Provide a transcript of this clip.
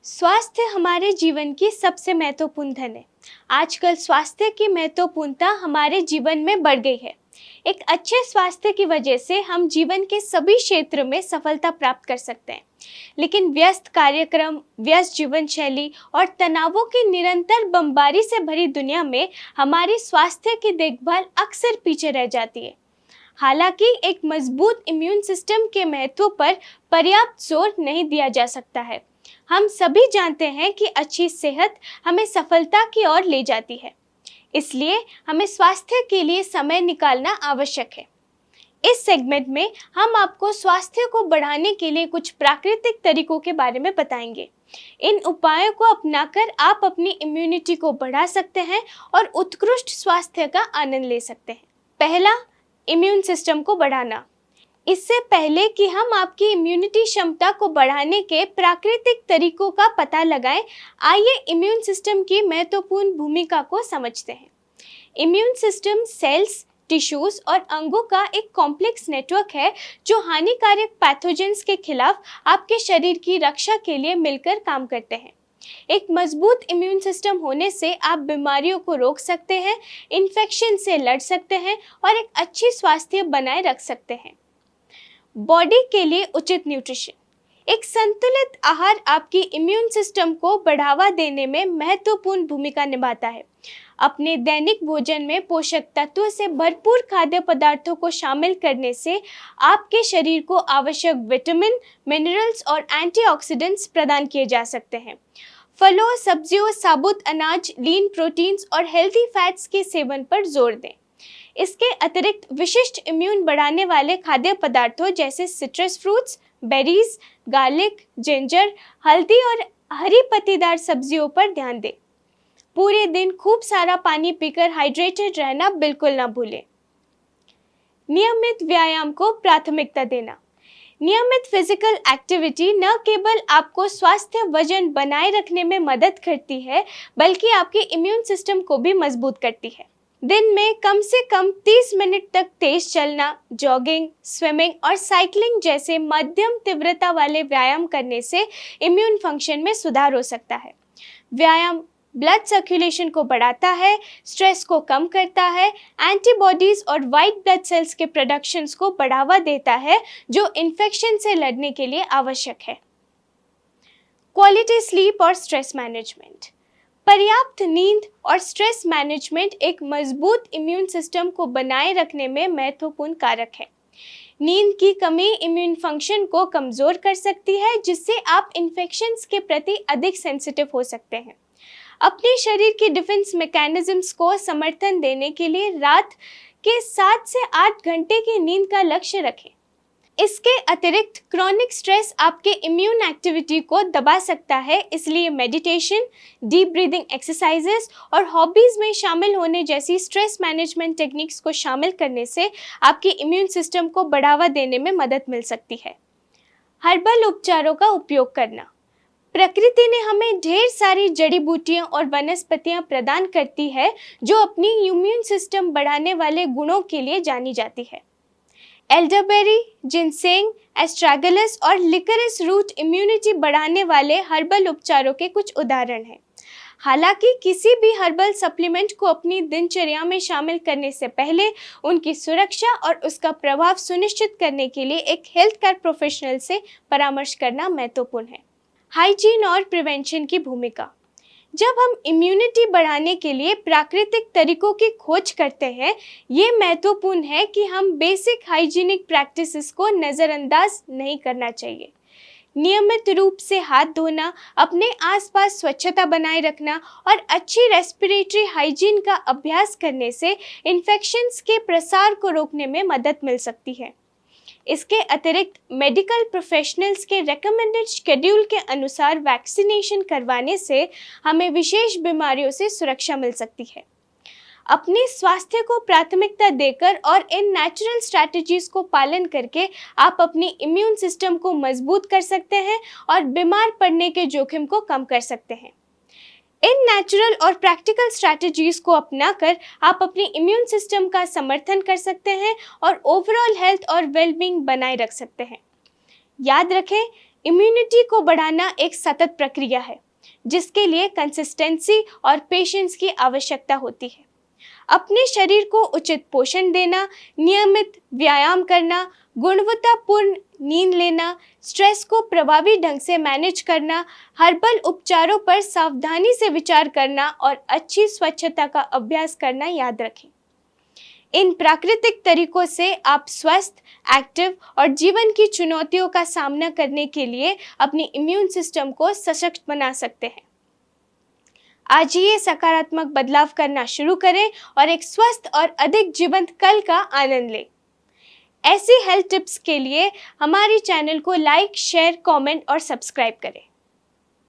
स्वास्थ्य हमारे जीवन की सबसे महत्वपूर्ण धन है। आजकल स्वास्थ्य की महत्वपूर्णता हमारे जीवन में बढ़ गई है। एक अच्छे स्वास्थ्य की वजह से हम जीवन के सभी क्षेत्र में सफलता प्राप्त कर सकते हैं। लेकिन व्यस्त कार्यक्रम, व्यस्त जीवन शैली और तनावों की निरंतर बमबारी से भरी दुनिया में हमारी स्वास्थ्य की देखभाल अक्सर पीछे रह जाती है। हालांकि एक मजबूत इम्यून सिस्टम के महत्व पर पर्याप्त जोर नहीं दिया जा सकता है। हम सभी जानते हैं कि अच्छी सेहत हमें सफलता की ओर ले जाती है, इसलिए हमें स्वास्थ्य के लिए समय निकालना आवश्यक है। इस सेगमेंट में हम आपको स्वास्थ्य को बढ़ाने के लिए कुछ प्राकृतिक तरीकों के बारे में बताएंगे। इन उपायों को अपनाकर आप अपनी इम्यूनिटी को बढ़ा सकते हैं और उत्कृष्ट स्वास्थ्य का आनंद ले सकते हैं। पहला, इम्यून सिस्टम को बढ़ाना। इससे पहले कि हम आपकी इम्यूनिटी क्षमता को बढ़ाने के प्राकृतिक तरीकों का पता लगाएं, आइए इम्यून सिस्टम की महत्वपूर्ण भूमिका को समझते हैं। इम्यून सिस्टम सेल्स, टिश्यूज और अंगों का एक कॉम्प्लेक्स नेटवर्क है जो हानिकारक पैथोजेंस के खिलाफ आपके शरीर की रक्षा के लिए मिलकर काम करते हैं। एक मजबूत इम्यून सिस्टम होने से आप बीमारियों को रोक सकते हैं, इन्फेक्शन से लड़ सकते हैं और एक अच्छी स्वास्थ्य बनाए रख सकते हैं। बॉडी के लिए उचित न्यूट्रिशन। एक संतुलित आहार आपकी इम्यून सिस्टम को बढ़ावा देने में महत्वपूर्ण भूमिका निभाता है। अपने दैनिक भोजन में पोषक तत्वों से भरपूर खाद्य पदार्थों को शामिल करने से आपके शरीर को आवश्यक विटामिन, मिनरल्स और एंटीऑक्सीडेंट्स प्रदान किए जा सकते हैं। फलों, सब्जियों, साबुत अनाज, लीन प्रोटीन्स और हेल्दी फैट्स के सेवन पर जोर दें। इसके अतिरिक्त विशिष्ट इम्यून बढ़ाने वाले खाद्य पदार्थों जैसे citrus fruits, berries, garlic, ginger, हल्दी और हरी पत्तीदार सब्जियों पर ध्यान दें। पूरे दिन खूब सारा पानी पीकर हाइड्रेटेड रहना बिल्कुल ना भूलें। नियमित व्यायाम को प्राथमिकता देना। नियमित फिजिकल एक्टिविटी न केवल आपको स्वास्थ्य वजन बनाए रखने में मदद करती है, बल्कि आपके इम्यून सिस्टम को भी मजबूत करती है। दिन में कम से कम 30 मिनट तक तेज चलना, जॉगिंग, स्विमिंग और साइकिलिंग जैसे मध्यम तीव्रता वाले व्यायाम करने से इम्यून फंक्शन में सुधार हो सकता है। व्यायाम ब्लड सर्कुलेशन को बढ़ाता है, स्ट्रेस को कम करता है, एंटीबॉडीज और वाइट ब्लड सेल्स के प्रोडक्शंस को बढ़ावा देता है जो इन्फेक्शन से लड़ने के लिए आवश्यक है। क्वालिटी स्लीप और स्ट्रेस मैनेजमेंट। पर्याप्त नींद और स्ट्रेस मैनेजमेंट एक मजबूत इम्यून सिस्टम को बनाए रखने में महत्वपूर्ण कारक है। नींद की कमी इम्यून फंक्शन को कमजोर कर सकती है, जिससे आप इन्फेक्शंस के प्रति अधिक सेंसिटिव हो सकते हैं। अपने शरीर की डिफेंस मैकेनिज्म्स को समर्थन देने के लिए रात के 7 से 8 घंटे की नींद का लक्ष्य रखें। इसके अतिरिक्त क्रॉनिक स्ट्रेस आपके इम्यून एक्टिविटी को दबा सकता है, इसलिए मेडिटेशन, डीप ब्रीदिंग एक्सरसाइजेस और हॉबीज में शामिल होने जैसी स्ट्रेस मैनेजमेंट टेक्निक्स को शामिल करने से आपके इम्यून सिस्टम को बढ़ावा देने में मदद मिल सकती है। हर्बल उपचारों का उपयोग करना। प्रकृति ने हमें ढेर सारी जड़ी बूटियां और वनस्पतियां प्रदान करती है जो अपनी इम्यून सिस्टम बढ़ाने वाले गुणों के लिए जानी जाती है। एल्डरबेरी, जिनसेंग, एस्ट्रागलस और लिकरिस रूट इम्यूनिटी बढ़ाने वाले हर्बल उपचारों के कुछ उदाहरण हैं। हालांकि किसी भी हर्बल सप्लीमेंट को अपनी दिनचर्या में शामिल करने से पहले उनकी सुरक्षा और उसका प्रभाव सुनिश्चित करने के लिए एक हेल्थ केयर प्रोफेशनल से परामर्श करना महत्वपूर्ण है। हाइजीन और प्रिवेंशन की भूमिका। जब हम इम्यूनिटी बढ़ाने के लिए प्राकृतिक तरीकों की खोज करते हैं, ये महत्वपूर्ण है कि हम बेसिक हाइजीनिक प्रैक्टिसेस को नज़रअंदाज नहीं करना चाहिए। नियमित रूप से हाथ धोना, अपने आसपास स्वच्छता बनाए रखना और अच्छी रेस्पिरेटरी हाइजीन का अभ्यास करने से इन्फेक्शंस के प्रसार को रोकने में मदद मिल सकती है। इसके अतिरिक्त मेडिकल प्रोफेशनल्स के रेकमेंडेड शेड्यूल के अनुसार वैक्सीनेशन करवाने से हमें विशेष बीमारियों से सुरक्षा मिल सकती है। अपने स्वास्थ्य को प्राथमिकता देकर और इन नेचुरल स्ट्रैटेजीज को पालन करके आप अपनी इम्यून सिस्टम को मजबूत कर सकते हैं और बीमार पड़ने के जोखिम को कम कर सकते हैं। इन नेचुरल और प्रैक्टिकल स्ट्रैटेजीज को अपनाकर आप अपनी इम्यून सिस्टम का समर्थन कर सकते हैं और ओवरऑल हेल्थ और वेलबींग बनाए रख सकते हैं। याद रखें, इम्यूनिटी को बढ़ाना एक सतत प्रक्रिया है जिसके लिए कंसिस्टेंसी और पेशेंस की आवश्यकता होती है। अपने शरीर को उचित पोषण देना, नियमित व्यायाम करना, गुणवत्तापूर्ण नींद लेना, स्ट्रेस को प्रभावी ढंग से मैनेज करना, हर्बल उपचारों पर सावधानी से विचार करना और अच्छी स्वच्छता का अभ्यास करना याद रखें। इन प्राकृतिक तरीकों से आप स्वस्थ, एक्टिव और जीवन की चुनौतियों का सामना करने के लिए अपनी इम्यून सिस्टम को सशक्त बना सकते हैं। आज ही ये सकारात्मक बदलाव करना शुरू करें और एक स्वस्थ और अधिक जीवंत कल का आनंद लें। ऐसी हेल्थ टिप्स के लिए हमारे चैनल को लाइक, शेयर, कमेंट और सब्सक्राइब करें।